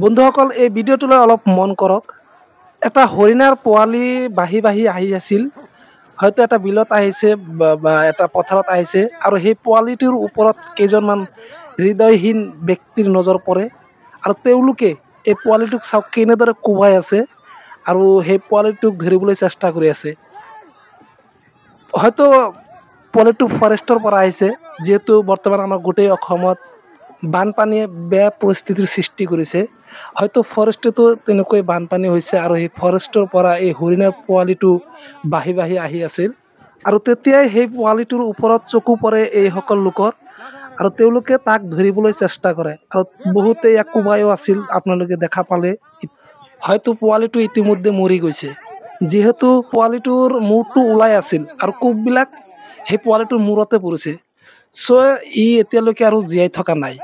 বন্ধুসকল এই ভিডিঅ'টোলৈ অলপ মন কৰক। এটা হৰিণাৰ পোৱালি বাঢ়ি বাঢ়ি আহি আছিল, হয়তো এটা বিলত আহিছে বা এটা পথাৰত আহিছে, আৰু সেই পোৱালিটোৰ ওপৰত কেইজনমান হৃদয়হীন ব্যক্তিৰ নজৰ পৰে, আৰু তেওঁলোকে এই পোৱালিটোক চাওক কেনেদৰে কোবাই আছে আৰু সেই পোৱালিটোক ধৰিবলৈ চেষ্টা কৰি আছে। হয়তো পোৱালিটো ফৰেষ্টৰ পৰা আহিছে, যিহেতু বৰ্তমান আমাৰ গোটেই অসমত বানপানীয়ে বেয়া পৰিস্থিতিৰ সৃষ্টি কৰিছে। হয়তো ফৰেষ্টতো তেনেকৈ বানপানী হৈছে আৰু সেই ফৰেষ্টৰ পৰা এই হৰিণাৰ পোৱালিটো বাঢ়ি বাঢ়ি আহি আছিল, আৰু তেতিয়াই সেই পোৱালিটোৰ ওপৰত চকু পৰে এইসকল লোকৰ, আৰু তেওঁলোকে তাক ধৰিবলৈ চেষ্টা কৰে, আৰু বহুতে ইয়াক কোবাইও আছিল। আপোনালোকে দেখা পালে হয়তো পোৱালিটো ইতিমধ্যে মৰি গৈছে, যিহেতু পোৱালিটোৰ মূৰটো ওলাই আছিল আৰু কোববিলাক সেই পোৱালিটোৰ মূৰতে পৰিছে। চ' ই এতিয়ালৈকে আৰু জীয়াই থকা নাই।